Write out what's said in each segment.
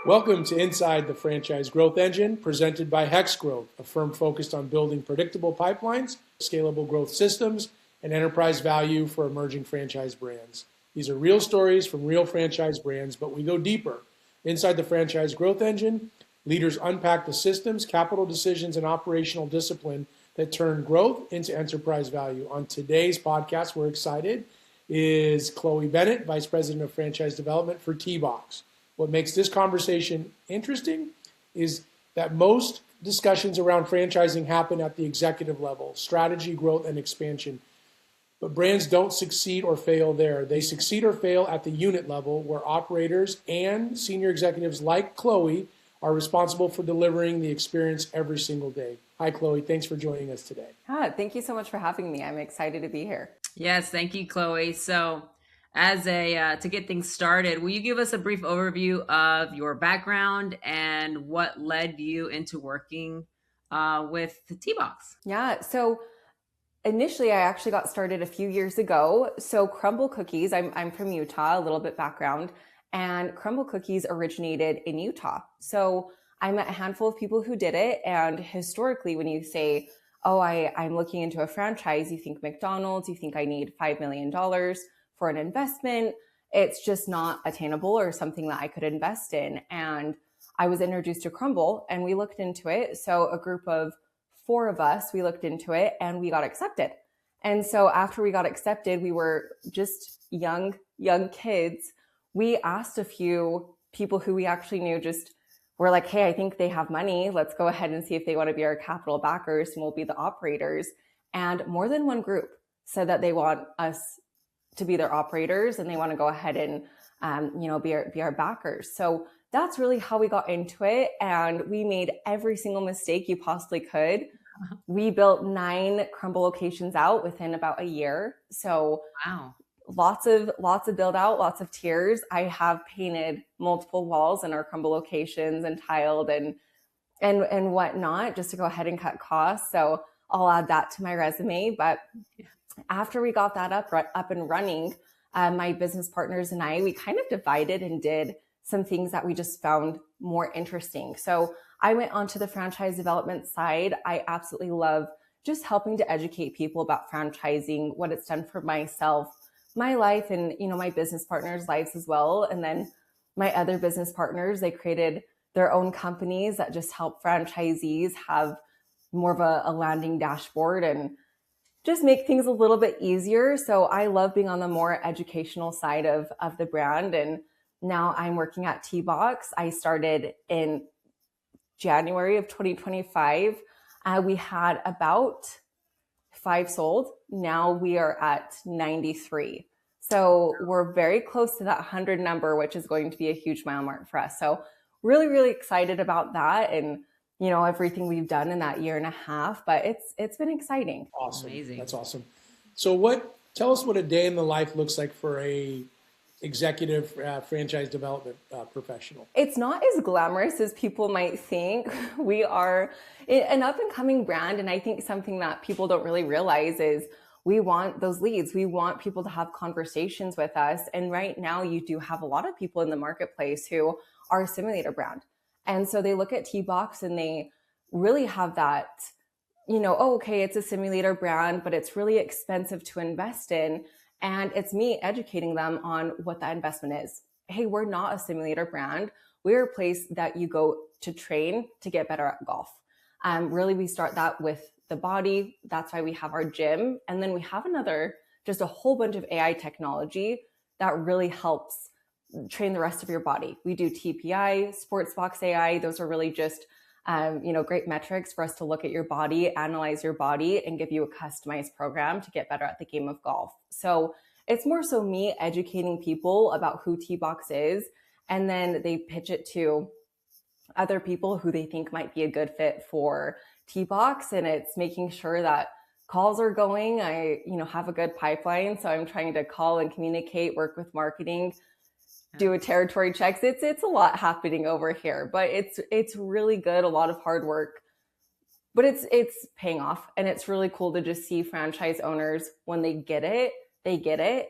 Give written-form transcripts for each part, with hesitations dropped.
Welcome to Inside the Franchise Growth Engine, presented by Hex Growth, a firm focused on building predictable pipelines, scalable growth systems, and enterprise value for emerging franchise brands. These are real stories from real franchise brands, but we go deeper. Inside the Franchise Growth Engine, leaders unpack the systems, capital decisions, and operational discipline that turn growth into enterprise value. On today's podcast, we're excited, is Chloe Bennett, Vice President of Franchise Development for T-Box. What makes this conversation interesting is that most discussions around franchising happen at the executive level, strategy, growth, and expansion. But brands don't succeed or fail there. They succeed or fail at the unit level, where operators and senior executives like Chloe are responsible for delivering the experience every single day. Hi, Chloe. Thanks for joining us today. Thank you so much for having me. I'm excited to be here. Yes, thank you, Chloe. So to get things started, will you give us a brief overview of your background and what led you into working with the T-Box? Yeah, so initially I actually got started a few years ago. So Crumbl Cookies, I'm from Utah, a little bit background, and Crumbl Cookies originated in Utah. So I met a handful of people who did it. And historically, when you say, oh, I'm looking into a franchise, you think McDonald's, you think I need $5 million for an investment. It's just not attainable or something that I could invest in. And I was introduced to Crumbl and we looked into it. So a group of 4 of us, we looked into it and we got accepted. And so after we got accepted, we were just young kids. We asked a few people who we actually knew, just we're like, hey, I think they have money. Let's go ahead and see if they want to be our capital backers and we'll be the operators. And more than one group said that they want us to be their operators and they want to go ahead and, be our backers. So that's really how we got into it. And we made every single mistake you possibly could. We built 9 Crumbl locations out within about a year. So wow. Lots of build out, lots of tears. I have painted multiple walls in our Crumbl locations and tiled and whatnot, just to go ahead and cut costs. So I'll add that to my resume. But after we got that up and running, my business partners and we kind of divided and did some things that we just found more interesting. So I went onto the franchise development side. I absolutely love just helping to educate people about franchising, what it's done for myself, my life, and my business partners' lives as well. And then my other business partners, they created their own companies that just help franchisees have more of a landing dashboard and just make things a little bit easier. So I love being on the more educational side of the brand. And now I'm working at T-Box. I started in January of 2025. We had about 5 sold. Now we are at 93. So we're very close to that 100 number, which is going to be a huge mile mark for us. So really, really excited about that. And everything we've done in that year and a half, but it's been exciting. Awesome. Amazing. That's awesome. So tell us what a day in the life looks like for a executive franchise development professional. It's not as glamorous as people might think. We are an up and coming brand. And I think something that people don't really realize is we want those leads. We want people to have conversations with us. And right now you do have a lot of people in the marketplace who are a simulator brand. And so they look at T-Box and they really have that, okay, it's a simulator brand, but it's really expensive to invest in. And it's me educating them on what that investment is. Hey, we're not a simulator brand. We're a place that you go to train to get better at golf. Really, we start that with the body. That's why we have our gym. And then we have just a whole bunch of AI technology that really helps train the rest of your body. We do TPI, Sportsbox AI. Those are really just, great metrics for us to look at your body, analyze your body, and give you a customized program to get better at the game of golf. So it's more so me educating people about who T-Box is, and then they pitch it to other people who they think might be a good fit for T-Box. And it's making sure that calls are going. I, have a good pipeline. So I'm trying to call and communicate, work with marketing, do a territory checks. It's a lot happening over here, but it's really good. A lot of hard work, but it's paying off. And it's really cool to just see franchise owners when they get it.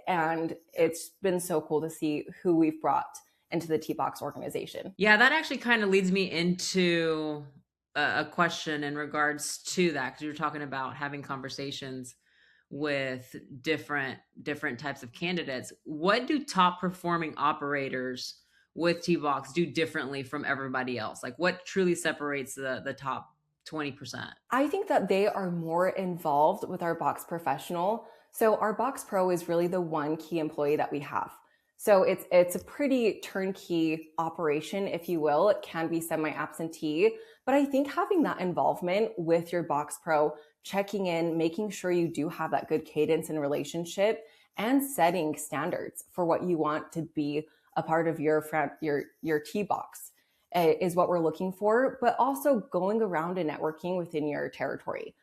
And it's been so cool to see who we've brought into the T-Box organization. Yeah, that actually kind of leads me into a question in regards to that, because you're talking about having conversations with different types of candidates. What do top performing operators with T-Box do differently from everybody else? Like, what truly separates the top 20%? I think that they are more involved with our box professional. So our box pro is really the one key employee that we have. So it's a pretty turnkey operation, if you will. It can be semi-absentee, but I think having that involvement with your box pro, checking in, making sure you do have that good cadence and relationship, and setting standards for what you want to be a part of your T box is what we're looking for, but also going around and networking within your territory.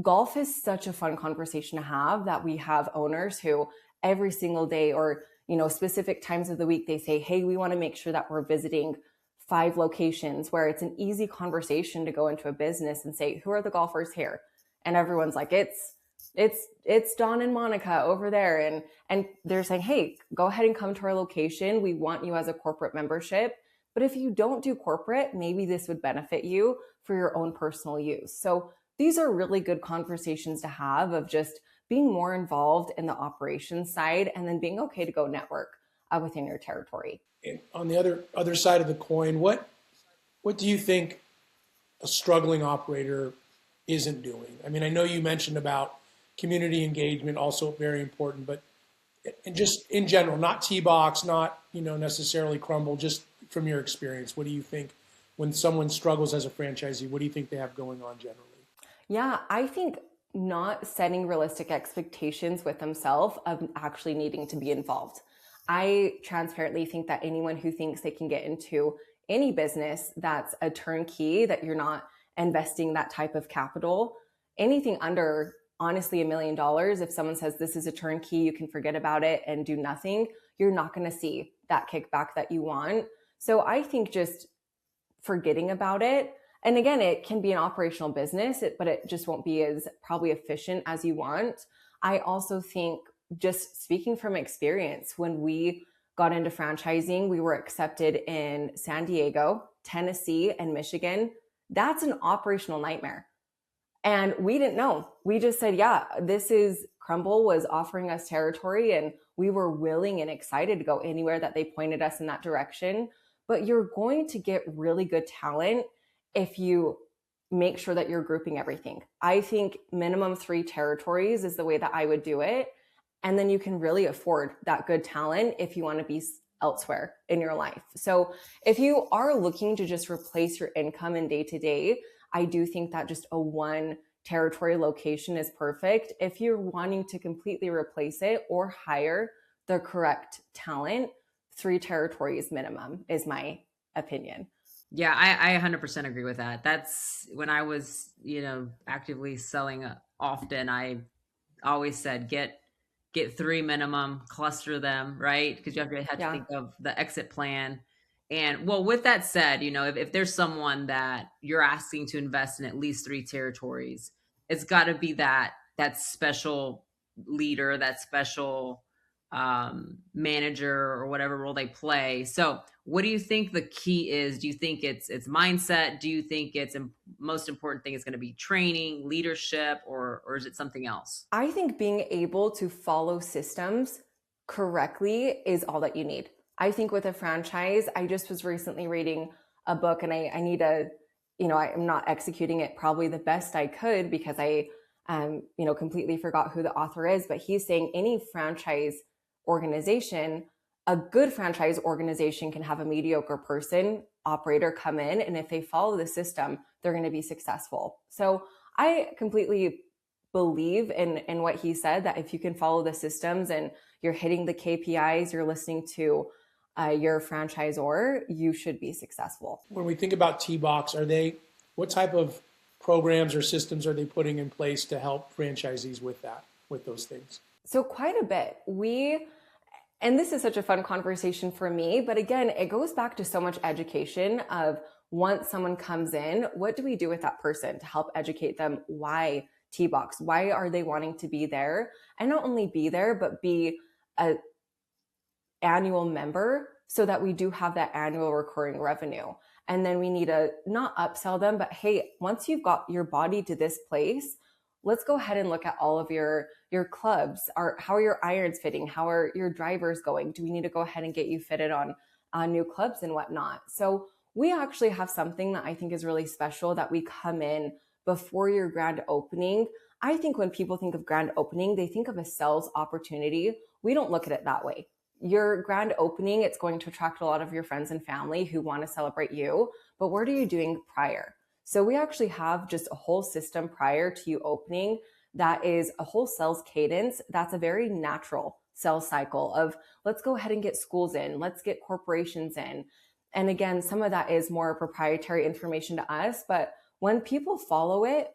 Golf is such a fun conversation to have that we have owners who every single day or specific times of the week, they say, hey, we want to make sure that we're visiting 5 locations, where it's an easy conversation to go into a business and say, who are the golfers here? And everyone's like, it's Don and Monica over there. And they're saying, hey, go ahead and come to our location. We want you as a corporate membership. But if you don't do corporate, maybe this would benefit you for your own personal use. So these are really good conversations to have, of just being more involved in the operations side, and then being okay to go network within your territory. And on the other side of the coin, what do you think a struggling operator isn't doing? I mean, I know you mentioned about community engagement, also very important, but and just in general, not T-Box, not necessarily Crumbl, just from your experience, what do you think when someone struggles as a franchisee? What do you think they have going on generally? Yeah, I think not setting realistic expectations with themselves of actually needing to be involved. I transparently think that anyone who thinks they can get into any business that's a turnkey, that you're not investing that type of capital, anything under honestly $1 million, if someone says this is a turnkey, you can forget about it and do nothing, you're not going to see that kickback that you want. So I think just forgetting about it. And again, it can be an operational business, but it just won't be as probably efficient as you want. I also think, just speaking from experience, when we got into franchising, we were accepted in San Diego, Tennessee, and Michigan. That's an operational nightmare. And we didn't know. We just said, yeah, Crumbl was offering us territory, and we were willing and excited to go anywhere that they pointed us in that direction. But you're going to get really good talent if you make sure that you're grouping everything. I think minimum 3 territories is the way that I would do it. And then you can really afford that good talent if you want to be elsewhere in your life. So if you are looking to just replace your income in day to day, I do think that just a 1 territory location is perfect. If you're wanting to completely replace it or hire the correct talent, 3 territories minimum is my opinion. Yeah, I 100% agree with that. That's when I was, actively selling often, I always said, get 3 minimum, cluster them, right? Because you have to think of the exit plan. And well, with that said, if there's someone that you're asking to invest in at least 3 territories, it's got to be that special leader, that special manager, or whatever role they play. So what do you think the key is? Do you think it's mindset? Do you think it's most important thing is going to be training, leadership, or is it something else? I think being able to follow systems correctly is all that you need. I think with a franchise, I just was recently reading a book, and I need to, I'm not executing it probably the best I could, because I completely forgot who the author is, but he's saying any franchise organization, a good franchise organization can have a mediocre operator come in, and if they follow the system, they're going to be successful. So I completely believe in what he said, that if you can follow the systems and you're hitting the KPIs, you're listening to your franchisor, you should be successful. When we think about T-Box, what type of programs or systems are they putting in place to help franchisees with those things? So quite a bit. And this is such a fun conversation for me, but again, it goes back to so much education of, once someone comes in, what do we do with that person to help educate them? Why T-Box? Why are they wanting to be there? And not only be there, but be an annual member, so that we do have that annual recurring revenue. And then we need to not upsell them, but hey, once you've got your body to this place, let's go ahead and look at all of your clubs. How are your irons fitting? How are your drivers going? Do we need to go ahead and get you fitted on new clubs and whatnot? So we actually have something that I think is really special that we come in before your grand opening. I think when people think of grand opening, they think of a sales opportunity. We don't look at it that way. Your grand opening, it's going to attract a lot of your friends and family who want to celebrate you, but what are you doing prior? So we actually have just a whole system prior to you opening that is a whole sales cadence. That's a very natural sales cycle of let's go ahead and get schools in, let's get corporations in. And again, some of that is more proprietary information to us, but when people follow it,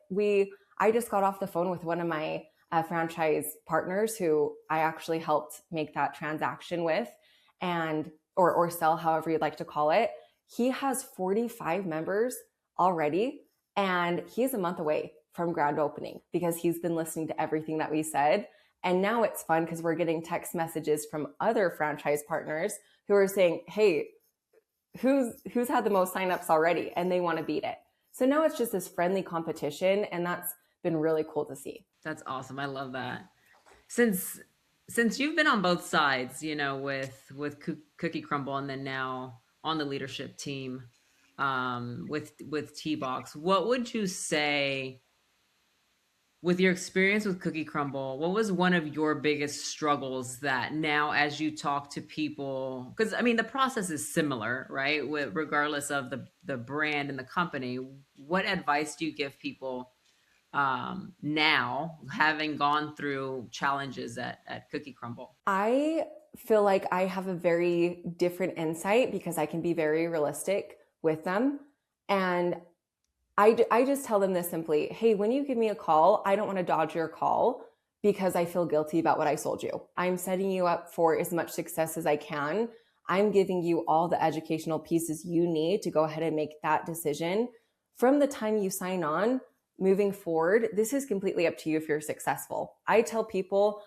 I just got off the phone with one of my franchise partners who I actually helped make that transaction with, and or sell, however you'd like to call it. He has 45 members already, and he's a month away from grand opening because he's been listening to everything that we said. And now it's fun because we're getting text messages from other franchise partners who are saying, hey, who's had the most signups already, and they want to beat it. So now it's just this friendly competition, and that's been really cool to see. That's awesome. I love that. Since you've been on both sides, with Cookie Crumbl, and then now on the leadership team with T-Box, what would you say, with your experience with Cookie Crumbl, what was one of your biggest struggles that now, as you talk to people, because I mean, the process is similar, right? Regardless of the brand and the company, what advice do you give people now, having gone through challenges at Cookie Crumbl? I feel like I have a very different insight because I can be very realistic with them. And I just tell them this simply: hey, when you give me a call, I don't want to dodge your call because I feel guilty about what I sold you. I'm setting you up for as much success as I can. I'm giving you all the educational pieces you need to go ahead and make that decision. From the time you sign on, moving forward, this is completely up to you if you're successful. I tell people,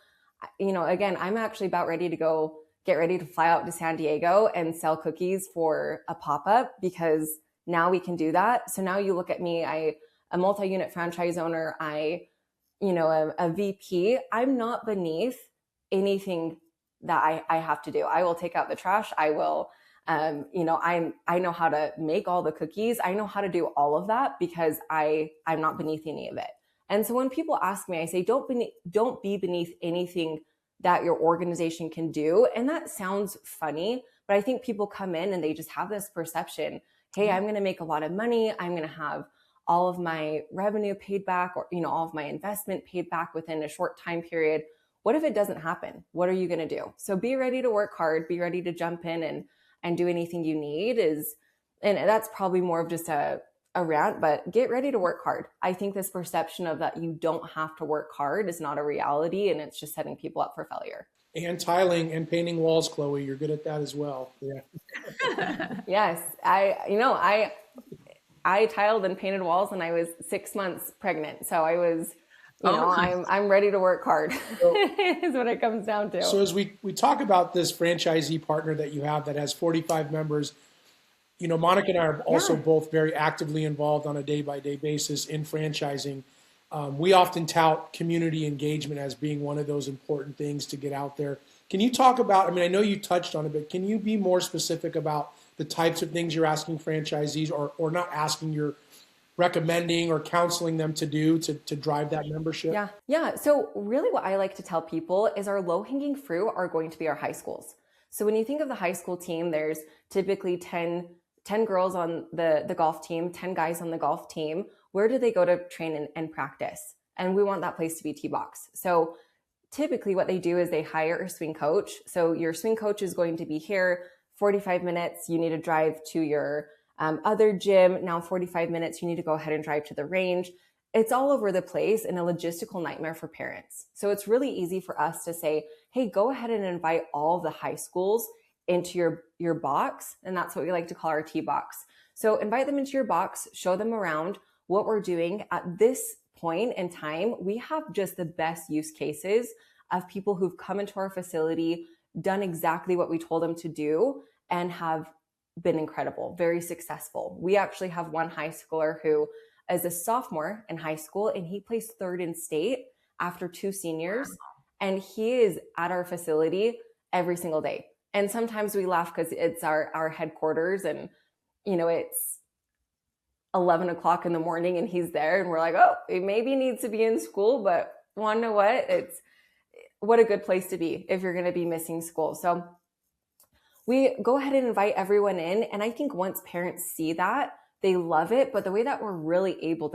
again, I'm actually about ready to get ready to fly out to San Diego and sell cookies for a pop-up, because now we can do that. So now you look at me, a multi-unit franchise owner, a VP. I'm not beneath anything that I have to do. I will take out the trash. I will, I know how to make all the cookies. I know how to do all of that because I'm not beneath any of it. And so when people ask me, I say, don't be beneath anything that your organization can do. And that sounds funny, but I think people come in and they just have this perception, hey, I'm going to make a lot of money. I'm going to have all of my revenue paid back, or, all of my investment paid back within a short time period. What if it doesn't happen? What are you going to do? So be ready to work hard, be ready to jump in and do anything you need and that's probably more of just a rant, but get ready to work hard. I think this perception of that you don't have to work hard is not a reality, and it's just setting people up for failure. And tiling and painting walls, Chloe, you're good at that as well. Yeah. Yes. I tiled and painted walls when I was 6 months pregnant. So I was, I'm ready to work hard is what it comes down to. So as we talk about this franchisee partner that you have that has 45 members, Monica and I are also both very actively involved on a day-by-day basis in franchising. We often tout community engagement as being one of those important things to get out there. Can you talk about, I know you touched on it, but can you be more specific about the types of things you're asking franchisees or not asking, you're recommending or counseling them to do to drive that membership? Yeah. So really what I like to tell people is our low-hanging fruit are going to be our high schools. So when you think of the high school team, there's typically 10 girls on the golf team, 10 guys on the golf team. Where do they go to train and practice? And we want that place to be T-Box. So typically what they do is they hire a swing coach. So your swing coach is going to be here 45 minutes. You need to drive to your other gym. Now 45 minutes, you need to go ahead and drive to the range. It's all over the place and a logistical nightmare for parents. So it's really easy for us to say, hey, go ahead and invite all the high schools into your box. And that's what we like to call our T-Box. So invite them into your box, show them around what we're doing. At this point in time, we have just the best use cases of people who've come into our facility, done exactly what we told them to do, and have been incredible, very successful. We actually have one high schooler who is a sophomore in high school, and he placed third in state after 2 seniors. And he is at our facility every single day. And sometimes we laugh because it's our headquarters, and it's 11 o'clock in the morning and he's there, and we're like, oh, he maybe needs to be in school, but want to know what a good place to be if you're going to be missing school. So we go ahead and invite everyone in. And I think once parents see that, they love it. But the way that we're really able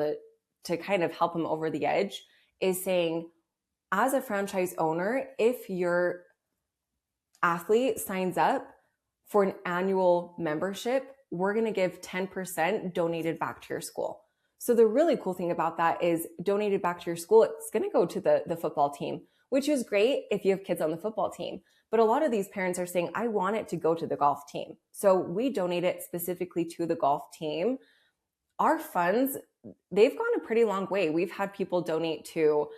to kind of help them over the edge is saying, as a franchise owner, if your athlete signs up for an annual membership, we're going to give 10% donated back to your school. So the really cool thing about that is donated back to your school, it's going to go to the football team, which is great if you have kids on the football team. But a lot of these parents are saying, I want it to go to the golf team. So we donate it specifically to the golf team. Our funds, they've gone a pretty long way. We've had people donate to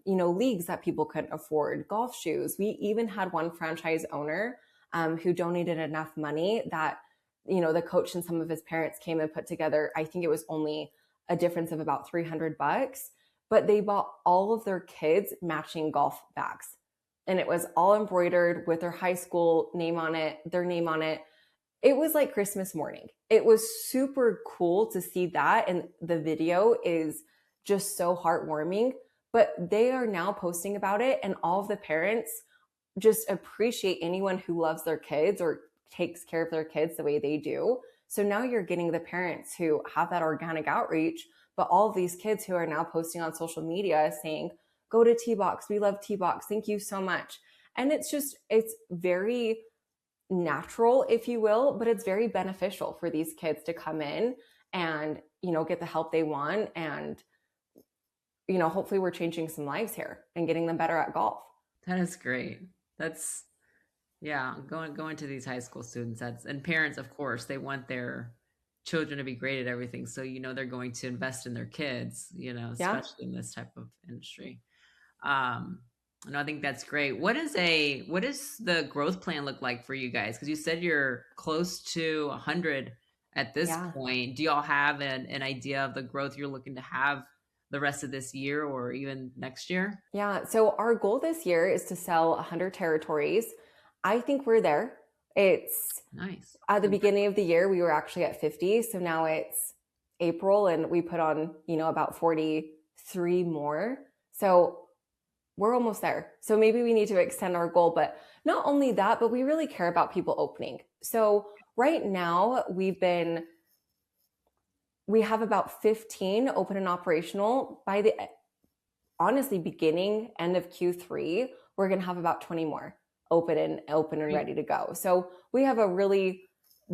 leagues that people couldn't afford, golf shoes. We even had one franchise owner who donated enough money that, the coach and some of his parents came and put together, I think it was only a difference of about $300, but they bought all of their kids matching golf bags. And it was all embroidered with their high school name on it, their name on it. It was like Christmas morning. It was super cool to see that. And the video is just so heartwarming. But they are now posting about it, and all of the parents just appreciate anyone who loves their kids or takes care of their kids the way they do. So now you're getting the parents who have that organic outreach, but all of these kids who are now posting on social media saying, go to T-Box. We love T-Box. Thank you so much. And it's very natural, if you will, but it's very beneficial for these kids to come in and, get the help they want. And hopefully we're changing some lives here and getting them better at golf. That is great. That's, going to these high school students. And parents, of course, they want their children to be great at everything. So, they're going to invest in their kids, especially in this type of industry. And I think that's great. What does the growth plan look like for you guys? Because you said you're close to 100 at this point. Do y'all have an idea of the growth you're looking to have the rest of this year or even next year? Yeah. So our goal this year is to sell 100 territories. I think we're there. It's nice. At the beginning of the year, we were actually at 50. So now it's April and we put on, about 43 more. So we're almost there. So maybe we need to extend our goal, but not only that, but we really care about people opening. So right now we have about 15 open and operational. By the end of Q3, we're going to have about 20 more open and ready to go. So we have a really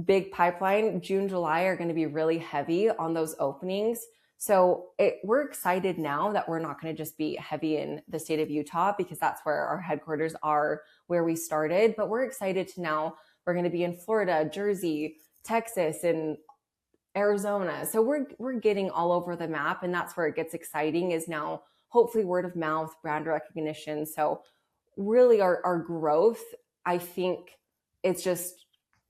big pipeline. June, July are going to be really heavy on those openings. So we're excited now that we're not going to just be heavy in the state of Utah because that's where our headquarters are, where we started. But we're excited to now we're going to be in Florida, Jersey, Texas, and Arizona. So we're getting all over the map, and that's where it gets exciting is now hopefully word of mouth, brand recognition. So really our growth, I think it's just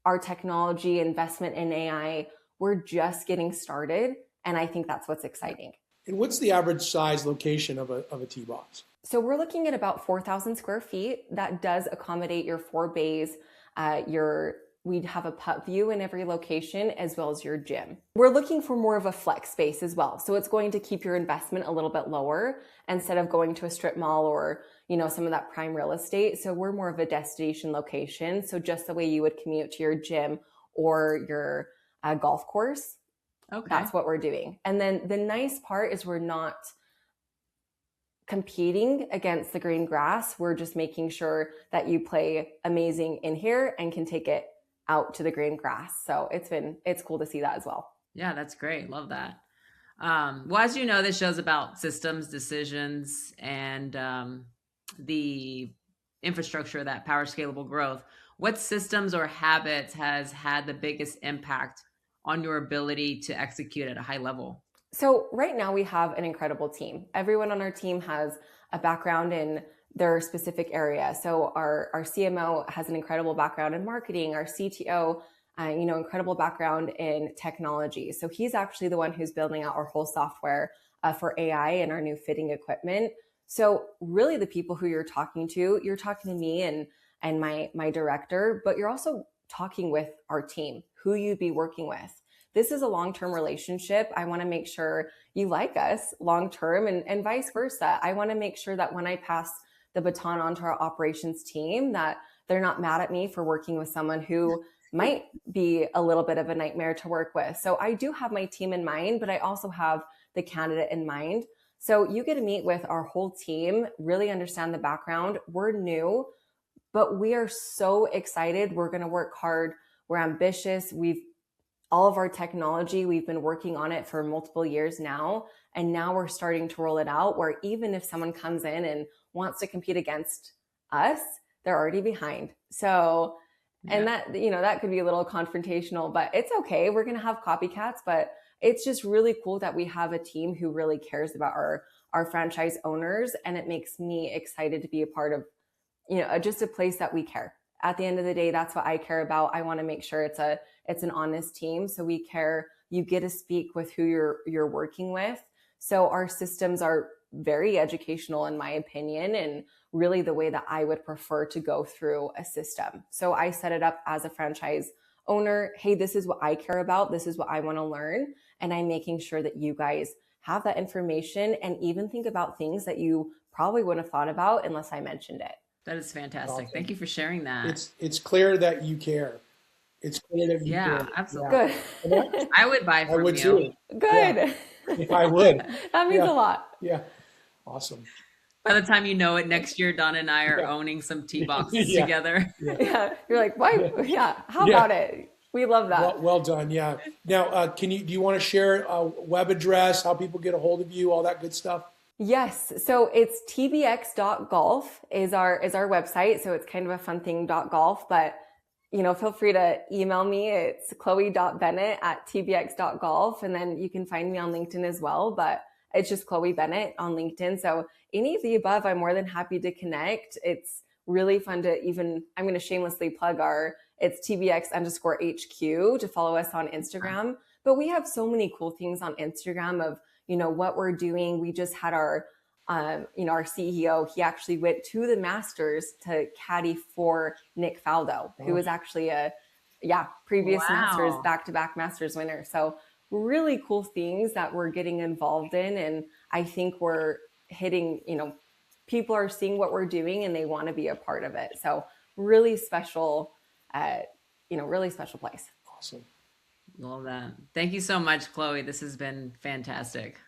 our technology investment in AI. We're just getting started. And I think that's what's exciting. And what's the average size location of a tee box? So we're looking at about 4,000 square feet. That does accommodate your 4 bays, we'd have a putt view in every location as well as your gym. We're looking for more of a flex space as well. So it's going to keep your investment a little bit lower instead of going to a strip mall or, some of that prime real estate. So we're more of a destination location. So just the way you would commute to your gym or your golf course. Okay. That's what we're doing. And then the nice part is we're not competing against the green grass. We're just making sure that you play amazing in here and can take it out to the green grass. So it's cool to see that as well. Yeah, that's great. Love that. Well, as you know, this show's about systems, decisions, and the infrastructure that powers scalable growth. What systems or habits has had the biggest impact on your ability to execute at a high level? So right now we have an incredible team. Everyone on our team has a background in their specific area. So our CMO has an incredible background in marketing, our CTO, incredible background in technology. So he's actually the one who's building out our whole software for AI and our new fitting equipment. So really the people who you're talking to me and my director, but you're also talking with our team, who you'd be working with. This is a long-term relationship. I want to make sure you like us long-term and vice versa. I want to make sure that when I pass the baton onto our operations team, that they're not mad at me for working with someone who might be a little bit of a nightmare to work with. So I do have my team in mind, but I also have the candidate in mind. So you get to meet with our whole team, really understand the background. We're new, but we are so excited. We're going to work hard. We're ambitious. All of our technology, we've been working on it for multiple years now. And now we're starting to roll it out where even if someone comes in and wants to compete against us, they're already behind. So, and that could be a little confrontational, but it's okay. We're going to have copycats, but it's just really cool that we have a team who really cares about our franchise owners. And it makes me excited to be a part of, just a place that we care. At the end of the day, that's what I care about. I want to make sure it's an honest team. So we care, you get to speak with who you're working with. So our systems are very educational in my opinion, and really the way that I would prefer to go through a system. So I set it up as a franchise owner. Hey, this is what I care about. This is what I want to learn. And I'm making sure that you guys have that information and even think about things that you probably wouldn't have thought about unless I mentioned it. That is fantastic. Awesome. Thank you for sharing that. It's clear that you care. It's clear that you care. Yeah, absolutely. Good. I would buy from I would you. too. Good. Yeah. If I would. That means a lot. Yeah. Awesome. By the time you know it, next year, Don and I are owning some tea boxes together. Yeah. You're like, why? Yeah. How about it? We love that. Well done. Yeah. Now, do you want to share a web address, how people get a hold of you, all that good stuff? Yes. So it's tbx.golf is our website. So it's kind of a fun thing, .golf, but feel free to email me. It's chloe.bennett@tbx.golf. And then you can find me on LinkedIn as well, but it's just Chloe Bennett on LinkedIn. So any of the above, I'm more than happy to connect. It's really fun to I'm going to shamelessly plug it's tbx_HQ to follow us on Instagram. But we have so many cool things on Instagram of, what we're doing. We just had our CEO, he actually went to the Masters to caddy for Nick Faldo, who was actually previous Masters, back-to-back Masters winner. So really cool things that we're getting involved in. And I think we're hitting, people are seeing what we're doing and they want to be a part of it. So really special, really special place. Awesome. Love that. Thank you so much, Chloe. This has been fantastic.